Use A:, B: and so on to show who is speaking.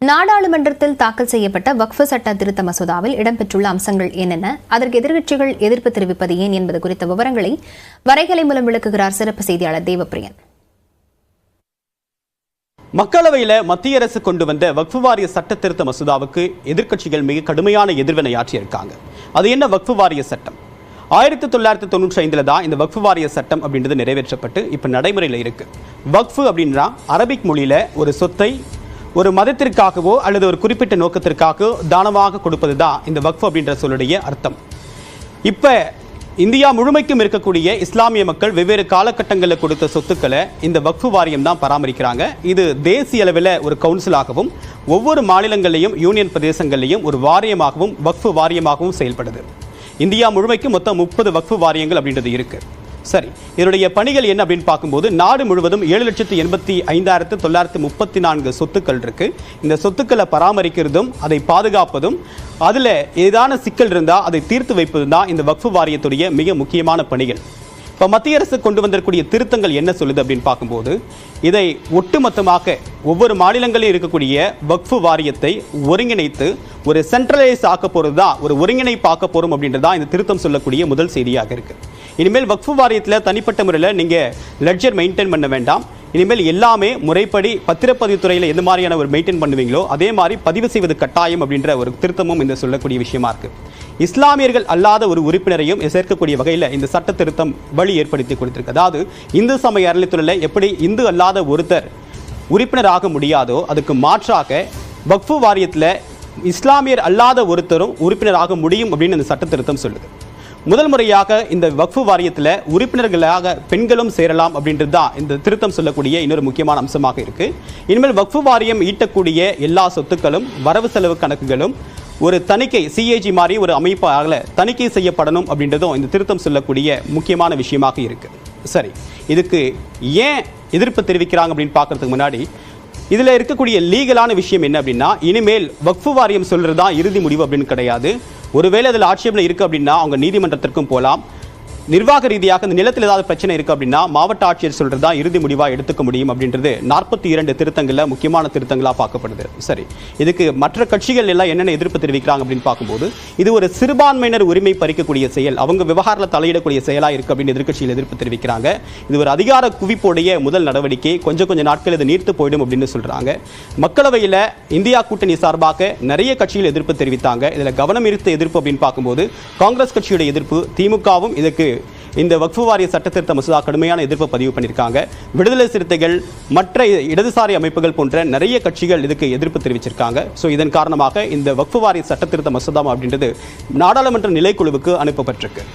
A: நாடாளுமன்றத்தில் தாக்கல் செய்யப்பட்ட வக்ஃப் சட்ட திருத்த மசோதாவில் இடம்பெற்றுள்ள அம்சங்கள் என்னென்ன, அதற்கு எதிர்க்கட்சிகள் எதிர்ப்பு தெரிவிப்பது ஏன் என்பது குறித்த விவரங்களை வரைகலை மூலம் விளக்குகிறார் சிறப்பு செய்தியாளர் தேவப்பிரியன்.
B: மக்களவையில் மத்திய அரசு கொண்டு வந்த வக்ஃப் வாரிய சட்ட திருத்த மசோதாவுக்கு எதிர்க்கட்சிகள் மிக கடுமையான எதிர்வினை ஆற்றியிருக்காங்க. அது என்ன வக்ஃப் வாரிய சட்டம்? 1995 தான் இந்த வக்ஃப் வாரிய சட்டம் அப்படின்றது நிறைவேற்றப்பட்டு இப்போ நடைமுறையில் இருக்கு. வக்ஃப் அப்படின்னா அரபிக் மொழியில ஒரு சொத்தை ஒரு மதத்திற்காகவோ அல்லது ஒரு குறிப்பிட்ட நோக்கத்திற்காக தானமாக கொடுப்பது தான் இந்த வக்ஃப் அப்படின்ற சொல்லுடைய அர்த்தம். இப்போ இந்தியா முழுமைக்கும் இருக்கக்கூடிய இஸ்லாமிய மக்கள் வெவ்வேறு காலகட்டங்களில் கொடுத்த சொத்துக்களை இந்த வக்ஃப் வாரியம் தான் பராமரிக்கிறாங்க. இது தேசிய அளவில் ஒரு கவுன்சிலாகவும் ஒவ்வொரு மாநிலங்களிலையும் யூனியன் பிரதேசங்களிலையும் ஒரு வாரியமாகவும் வக்ஃப் வாரியமாகவும் செயல்படுது. இந்தியா முழுமைக்கும் மொத்தம் 30 வக்ஃப் வாரியங்கள் அப்படின்றது இருக்கு. சரி, இதனுடைய பணிகள் என்ன அப்படின்னு பார்க்கும்போது நாடு முழுவதும் 7,85,934 சொத்துக்கள் இருக்கு. இந்த சொத்துக்களை பராமரிக்கிறதும் அதை பாதுகாப்பதும் அதில் ஏதான சிக்கல் இருந்தால் அதை தீர்த்து வைப்பதும் தான் இந்த வக்ஃப் வாரியத்துடைய மிக முக்கியமான பணிகள். இப்போ மத்திய அரசு கொண்டு வந்திருக்கக்கூடிய திருத்தங்கள் என்ன சொல்லுது அப்படின்னு பார்க்கும்போது இதை ஒட்டுமொத்தமாக ஒவ்வொரு மாநிலங்களில் இருக்கக்கூடிய வக்ஃப் வாரியத்தை ஒருங்கிணைத்து ஒரு சென்ட்ரலைஸ் ஆக்க போகிறது தான், ஒரு ஒருங்கிணைப்பு ஆக்க போகிறோம் அப்படின்றது தான் இந்த திருத்தம் சொல்லக்கூடிய முதல் செய்தியாக இருக்குது. இனிமேல் வக்ஃப் வாரியத்தில் தனிப்பட்ட முறையில் நீங்கள் லெட்ஜர் மெயின்டைன் பண்ண வேண்டாம். இனிமேல் எல்லாமே முறைப்படி பத்திரப்பதிவுத்துறையில் எந்த மாதிரியான ஒரு மெயின்டைன் பண்ணுவீங்களோ அதே மாதிரி பதிவு செய்வது கட்டாயம் அப்படின்ற ஒரு திருத்தமும் இந்த சொல்லக்கூடிய விஷயமா இருக்கு. இஸ்லாமியர்கள் அல்லாத ஒரு உறுப்பினரையும் சேர்க்கக்கூடிய வகையில் இந்த சட்ட திருத்தம் வழி ஏற்படுத்தி கொடுத்திருக்கு. அதாவது இந்து சமய அறநிலையத்துறையில் எப்படி இந்து அல்லாத ஒருத்தர் உறுப்பினராக முடியாதோ அதுக்கு மாற்றாக வக்ஃப் வாரியத்தில் இஸ்லாமியர் அல்லாத ஒருத்தரும் உறுப்பினராக முடியும் அப்படின்னு இந்த சட்ட திருத்தம் சொல்லுது. முதல் முறையாக இந்த வக்ஃப் வாரியத்தில் உறுப்பினர்களாக பெண்களும் சேரலாம் அப்படின்றது தான் இந்த திருத்தம் சொல்லக்கூடிய இன்னொரு முக்கியமான அம்சமாக இருக்கு. இனிமேல் வக்ஃப் வாரியம் ஈட்டக்கூடிய எல்லா சொத்துக்களும் வரவு செலவு கணக்குகளும் ஒரு தணிக்கை சிஏஜி மாதிரி ஒரு அமைப்பாக தணிக்கை செய்யப்படணும் அப்படின்றதும் இந்த திருத்தம் சொல்லக்கூடிய முக்கியமான விஷயமாக இருக்கு. சரி, இதுக்கு ஏன் எதிர்ப்பு தெரிவிக்கிறாங்க அப்படின்னு பார்க்கறதுக்கு முன்னாடி இதில் இருக்கக்கூடிய லீகலான விஷயம் என்ன அப்படின்னா, இனிமேல் வக்ஃப் வாரியம் சொல்றது தான் இறுதி முடிவு அப்படின்னு கிடையாது. ஒருவேளை அதில் ஆட்சேபனை இருக்குது அப்படின்னா அவங்க நீதிமன்றத்திற்கும் போகலாம். நிர்வாக ரீதியாக இந்த நிலத்தில் ஏதாவது பிரச்சனை இருக்குது அப்படின்னா மாவட்ட ஆட்சியர் சொல்கிறது தான் இறுதி முடிவாக எடுத்துக்க முடியும் அப்படின்றது 42 திருத்தங்களில் முக்கியமான திருத்தங்களாக பார்க்கப்படுது. சரி, இதுக்கு மற்ற கட்சிகள் எல்லாம் என்னென்ன எதிர்ப்பு தெரிவிக்கிறாங்க அப்படின்னு பார்க்கும்போது இது ஒரு சிறுபான்மையினர் உரிமை பறிக்கக்கூடிய செயல், அவங்க விவகாரத்தில் தலையிடக்கூடிய செயலாக இருக்குது அப்படின்னு எதிர்க்கட்சியில் எதிர்ப்பு தெரிவிக்கிறாங்க. இது ஒரு அதிகார குவிப்போடைய முதல் நடவடிக்கை, கொஞ்சம் நாட்கள் இது நீர்த்து போயிடும் அப்படின்னு சொல்கிறாங்க. மக்களவையில் இந்தியா கூட்டணி சார்பாக நிறைய கட்சிகள் எதிர்ப்பு தெரிவித்தாங்க. இதில் கவனம் ஈர்த்த எதிர்ப்பு அப்படின்னு பார்க்கும்போது காங்கிரஸ் கட்சியுடைய எதிர்ப்பு, திமுகவும் இதுக்கு இந்த வக்ஃப் வாரிய சட்ட திருத்த மசோதா கடுமையான எதிர்ப்பை பதிவு பண்ணியிருக்காங்க. விடுதலை சிறுத்தைகள், மற்ற இடதுசாரி அமைப்புகள் போன்ற நிறைய கட்சிகள் இதுக்கு எதிர்ப்பு தெரிவிச்சிருக்காங்க. ஸோ இதன் காரணமாக இந்த வக்ஃப் வாரிய சட்ட திருத்த மசோதா அப்படின்றது நாடாளுமன்ற நிலைக்குழுவுக்கு அனுப்பப்பட்டிருக்கு.